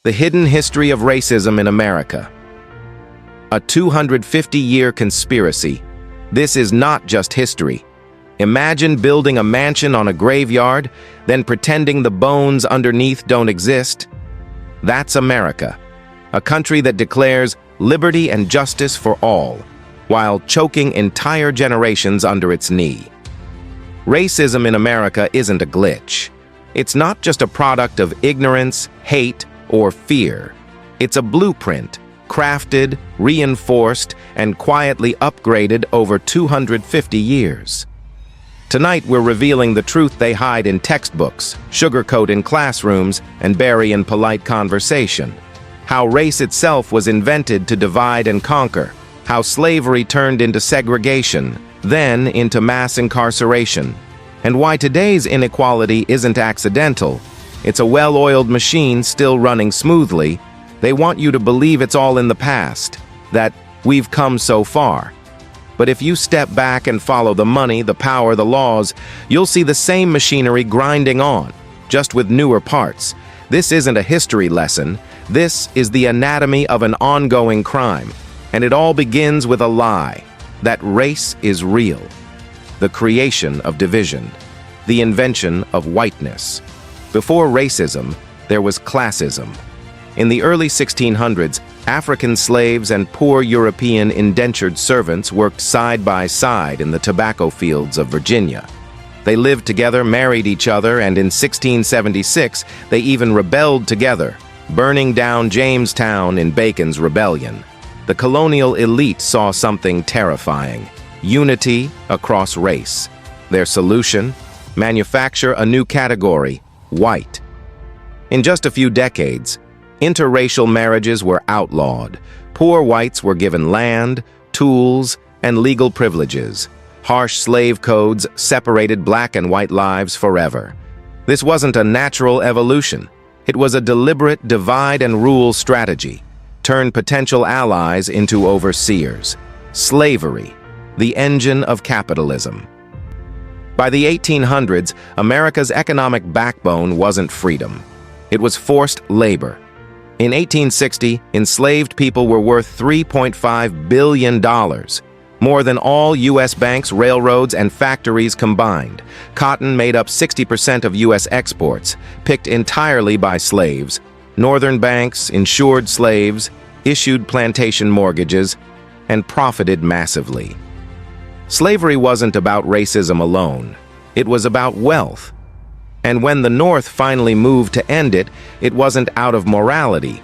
The Hidden History of Racism in America. A 250-year conspiracy. This is not just history. Imagine building a mansion on a graveyard, then pretending the bones underneath don't exist. That's America, a country that declares liberty and justice for all, while choking entire generations under its knee. Racism in America isn't a glitch. It's not just a product of ignorance, hate, or fear. It's a blueprint, crafted, reinforced, and quietly upgraded over 250 years. Tonight, we're revealing the truth they hide in textbooks, sugarcoat in classrooms, and bury in polite conversation. How race itself was invented to divide and conquer. How slavery turned into segregation, then into mass incarceration. And why today's inequality isn't accidental. It's a well-oiled machine still running smoothly. They want you to believe it's all in the past, that we've come so far. But if you step back and follow the money, the power, the laws, you'll see the same machinery grinding on, just with newer parts. This isn't a history lesson. This is the anatomy of an ongoing crime. And it all begins with a lie, that race is real. The creation of division, the invention of whiteness. Before racism, there was classism. In the early 1600s, African slaves and poor European indentured servants worked side by side in the tobacco fields of Virginia. They lived together, married each other, and in 1676, they even rebelled together, burning down Jamestown in Bacon's Rebellion. The colonial elite saw something terrifying: unity across race. Their solution? Manufacture a new category: white. In just a few decades, interracial marriages were outlawed. Poor whites were given land, tools, and legal privileges. Harsh slave codes separated black and white lives forever. This wasn't a natural evolution. It was a deliberate divide-and-rule strategy. Turn potential allies into overseers. Slavery, the engine of capitalism. By the 1800s, America's economic backbone wasn't freedom. It was forced labor. In 1860, enslaved people were worth $3.5 billion, more than all U.S. banks, railroads, and factories combined. Cotton made up 60% of U.S. exports, picked entirely by slaves. Northern banks insured slaves, issued plantation mortgages, and profited massively. Slavery wasn't about racism alone. It was about wealth. And when the North finally moved to end it, it wasn't out of morality.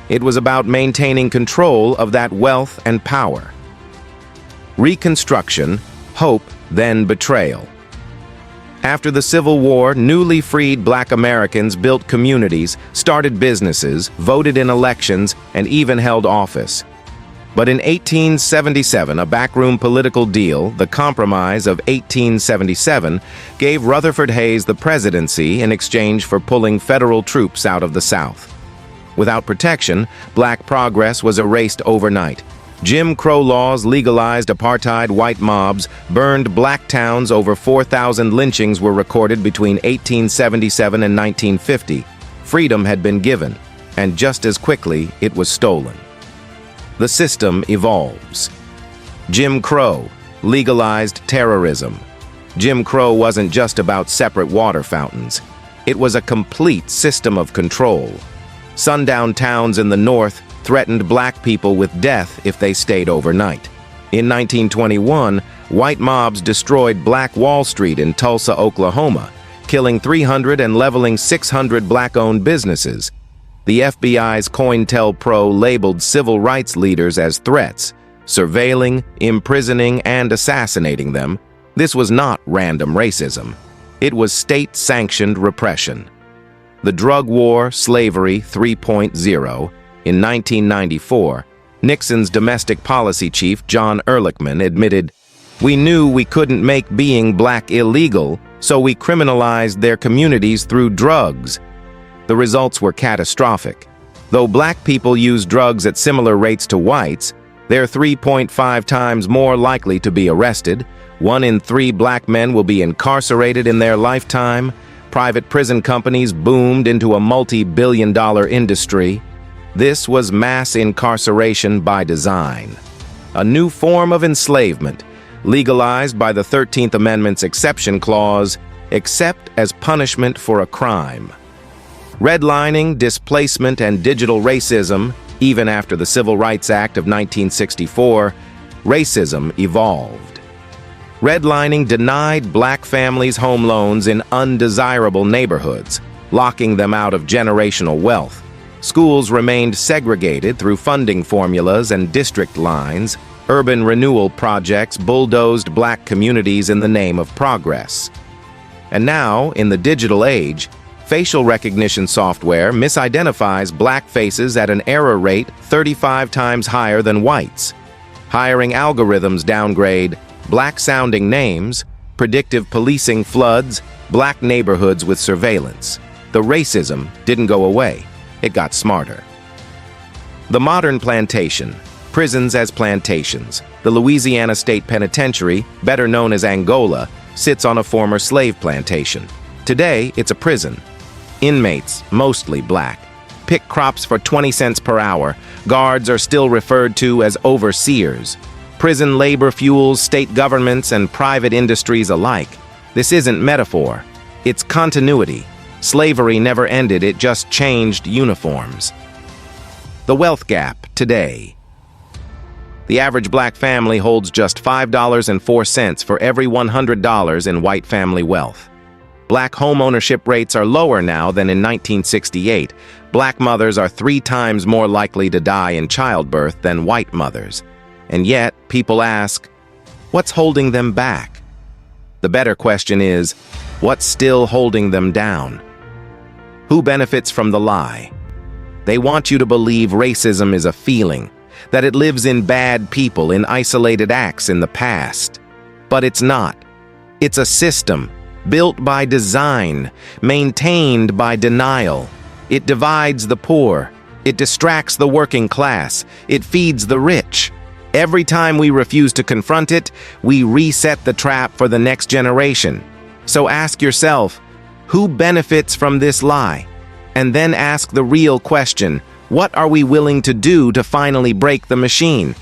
It was about maintaining control of that wealth and power. Reconstruction, hope, then betrayal. After the Civil War, newly freed Black Americans built communities, started businesses, voted in elections, and even held office. But in 1877, a backroom political deal, the Compromise of 1877, gave Rutherford Hayes the presidency in exchange for pulling federal troops out of the South. Without protection, black progress was erased overnight. Jim Crow laws legalized apartheid white mobs, burned black towns. Over 4,000 lynchings were recorded between 1877 and 1950. Freedom had been given, and just as quickly it was stolen. The system evolves. Jim Crow legalized terrorism. Jim Crow wasn't just about separate water fountains. It was a complete system of control. Sundown towns in the North threatened black people with death if they stayed overnight. In 1921, white mobs destroyed Black Wall Street in Tulsa, Oklahoma, killing 300 and leveling 600 black-owned businesses. The FBI's COINTELPRO labeled civil rights leaders as threats, surveilling, imprisoning, and assassinating them. This was not random racism. It was state-sanctioned repression. The drug war, slavery 3.0. In 1994, Nixon's domestic policy chief, John Ehrlichman, admitted, "We knew we couldn't make being black illegal, so we criminalized their communities through drugs." The results were catastrophic. Though black people use drugs at similar rates to whites, they're 3.5 times more likely to be arrested. 1 in 3 black men will be incarcerated in their lifetime. Private prison companies boomed into a multi-billion-dollar industry. This was mass incarceration by design. A new form of enslavement, legalized by the 13th Amendment's exception clause, except as punishment for a crime. Redlining, displacement, and digital racism. Even after the Civil Rights Act of 1964, racism evolved. Redlining denied black families home loans in undesirable neighborhoods, locking them out of generational wealth. Schools remained segregated through funding formulas and district lines. Urban renewal projects bulldozed black communities in the name of progress. And now, in the digital age, facial recognition software misidentifies black faces at an error rate 35 times higher than whites. Hiring algorithms downgrade black-sounding names, predictive policing floods black neighborhoods with surveillance. The racism didn't go away, it got smarter. The modern plantation, prisons as plantations. The Louisiana State Penitentiary, better known as Angola, sits on a former slave plantation. Today, it's a prison. Inmates, mostly black, pick crops for 20 cents per hour. Guards are still referred to as overseers. Prison labor fuels state governments and private industries alike. This isn't metaphor. It's continuity. Slavery never ended, it just changed uniforms. The wealth gap today. The average black family holds just $5.04 for every $100 in white family wealth. Black home ownership rates are lower now than in 1968. Black mothers are 3 times more likely to die in childbirth than white mothers. And yet, people ask, what's holding them back? The better question is, what's still holding them down? Who benefits from the lie? They want you to believe racism is a feeling, that it lives in bad people, in isolated acts in the past. But it's not. It's a system, built by design, maintained by denial. It divides the poor. It distracts the working class. It feeds the rich. Every time we refuse to confront it, we reset the trap for the next generation. So ask yourself, who benefits from this lie? And then ask the real question, what are we willing to do to finally break the machine?